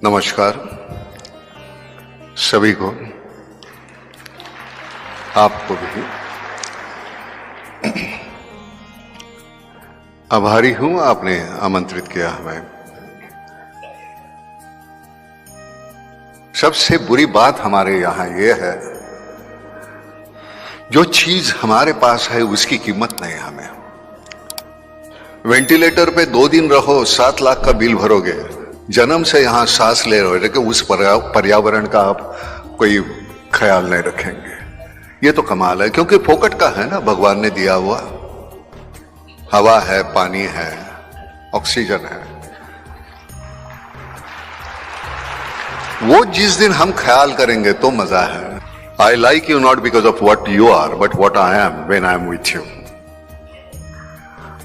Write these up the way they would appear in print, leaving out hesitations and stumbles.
नमस्कार सभी को, आपको भी। आभारी हूं आपने आमंत्रित किया हमें। सबसे बुरी बात हमारे यहां यह है, जो चीज हमारे पास है उसकी कीमत नहीं हमें। वेंटिलेटर पे 2 दिन रहो, 7 लाख का बिल भरोगे। जन्म से यहां सांस ले रहे हो, लेकिन उस पर्यावरण का आप कोई ख्याल नहीं रखेंगे। ये तो कमाल है, क्योंकि फोकट का है ना, भगवान ने दिया हुआ। हवा है, पानी है, ऑक्सीजन है। वो जिस दिन हम ख्याल करेंगे तो मजा है। I like you not because of what you are, but what I am when I am with you.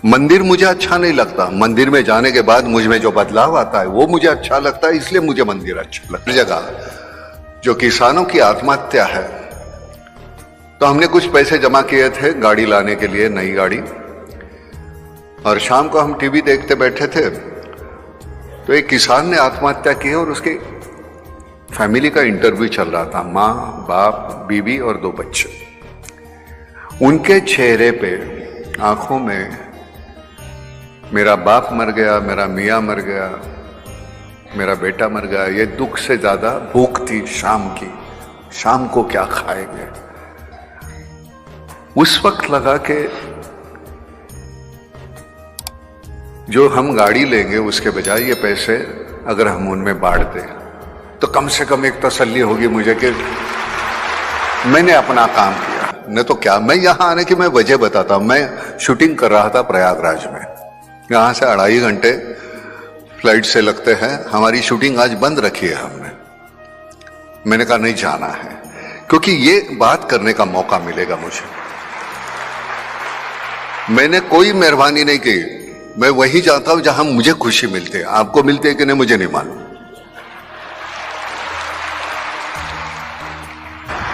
मंदिर मुझे अच्छा नहीं लगता, मंदिर में जाने के बाद मुझ में जो बदलाव आता है वो मुझे अच्छा लगता है, इसलिए मुझे मंदिर अच्छा लगता है। जगह जो किसानों की आत्महत्या है, तो हमने कुछ पैसे जमा किए थे गाड़ी लाने के लिए, नई गाड़ी। और शाम को हम टीवी देखते बैठे थे, तो एक किसान ने आत्महत्या की और उसके फैमिली का इंटरव्यू चल रहा था। माँ, बाप, बीवी और 2 बच्चे। उनके चेहरे पे, आंखों में, मेरा बाप मर गया, मेरा मियाँ मर गया, मेरा बेटा मर गया, ये दुख से ज्यादा भूख थी शाम की। शाम को क्या खाएंगे? उस वक्त लगा कि जो हम गाड़ी लेंगे उसके बजाय ये पैसे अगर हम उनमें बांट दें, तो कम से कम एक तसल्ली होगी मुझे कि मैंने अपना काम किया। नहीं तो क्या, मैं यहां आने की मैं वजह बताता हूं। मैं शूटिंग कर रहा था प्रयागराज में। यहां से 2.5 घंटे फ्लाइट से लगते हैं। हमारी शूटिंग आज बंद रखी है हमने। मैंने कहा नहीं जाना है, क्योंकि ये बात करने का मौका मिलेगा मुझे। मैंने कोई मेहरबानी नहीं की। मैं वहीं जाता हूं जहां मुझे खुशी मिलती है। आपको मिलती है कि नहीं मुझे नहीं मालूम।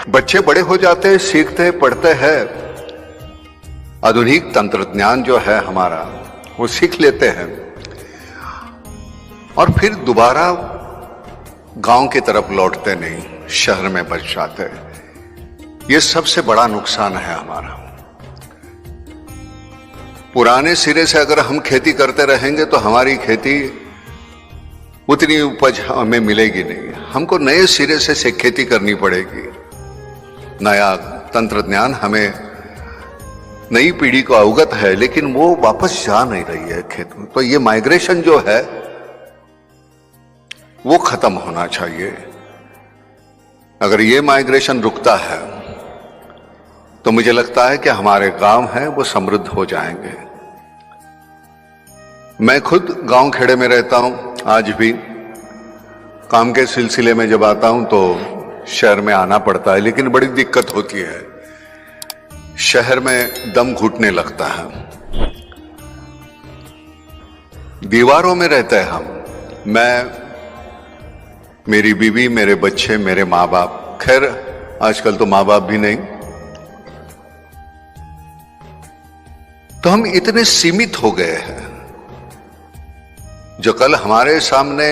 बच्चे बड़े हो जाते हैं, सीखते हैं, पढ़ते हैं। आधुनिक तंत्रज्ञान जो है हमारा, वो सीख लेते हैं और फिर दोबारा गांव की तरफ लौटते नहीं, शहर में बस जाते हैं। ये सबसे बड़ा नुकसान है हमारा। पुराने सिरे से अगर हम खेती करते रहेंगे तो हमारी खेती उतनी उपज हमें मिलेगी नहीं। हमको नए सिरे से खेती करनी पड़ेगी। नया तंत्रज्ञान हमें, नई पीढ़ी को अवगत है, लेकिन वो वापस जा नहीं रही है खेत में। तो ये माइग्रेशन जो है वो खत्म होना चाहिए। अगर ये माइग्रेशन रुकता है तो मुझे लगता है कि हमारे गांव हैं वो समृद्ध हो जाएंगे। मैं खुद गांव खेड़े में रहता हूं। आज भी काम के सिलसिले में जब आता हूं तो शहर में आना पड़ता है, लेकिन बड़ी दिक्कत होती है। शहर में दम घुटने लगता है। दीवारों में रहते हैं हम। मैं, मेरी बीवी, मेरे बच्चे, मेरे माँ बाप। खैर आजकल तो माँ बाप भी नहीं। तो हम इतने सीमित हो गए हैं। जो कल हमारे सामने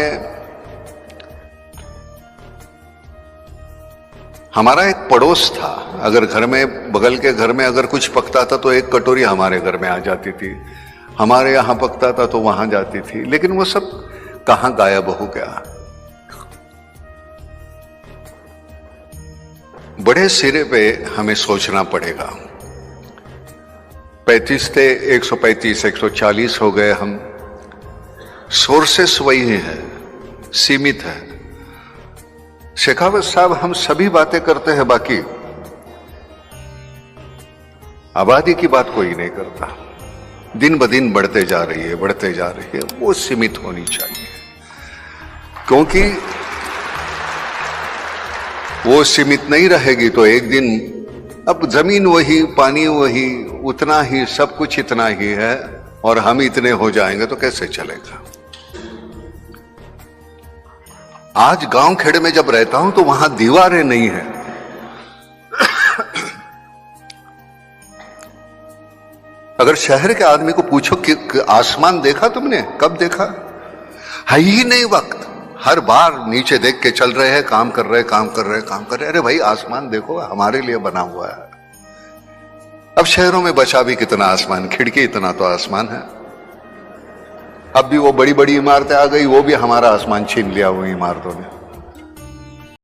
हमारा एक पड़ोस था, अगर घर में, बगल के घर में अगर कुछ पकता था तो एक कटोरी हमारे घर में आ जाती थी। हमारे यहां पकता था तो वहां जाती थी, लेकिन वो सब कहां गायब हो गया। बड़े सिरे पे हमें सोचना पड़ेगा। 35 थे, 135, 140 हो गए हम। सोर्सेस वही है, सीमित है। शेखावत साहब, हम सभी बातें करते हैं, बाकी आबादी की बात कोई नहीं करता। दिन ब दिन बढ़ते जा रही है, बढ़ते जा रही है। वो सीमित होनी चाहिए, क्योंकि वो सीमित नहीं रहेगी तो एक दिन, अब जमीन वही, पानी वही, उतना ही, सब कुछ इतना ही है, और हम इतने हो जाएंगे तो कैसे चलेगा। आज गांव खेड़े में जब रहता हूं तो वहां दीवारें नहीं है। अगर शहर के आदमी को पूछो कि आसमान देखा तुमने, कब देखा? है ही नहीं वक्त। हर बार नीचे देख के चल रहे हैं, काम कर रहे, काम कर रहे, काम कर रहे। अरे भाई आसमान देखो, हमारे लिए बना हुआ है। अब शहरों में बचा भी कितना आसमान, खिड़की इतना तो आसमान है। अब भी वो बड़ी बड़ी इमारतें आ गई, वो भी हमारा आसमान छीन लिया वो इमारतों ने।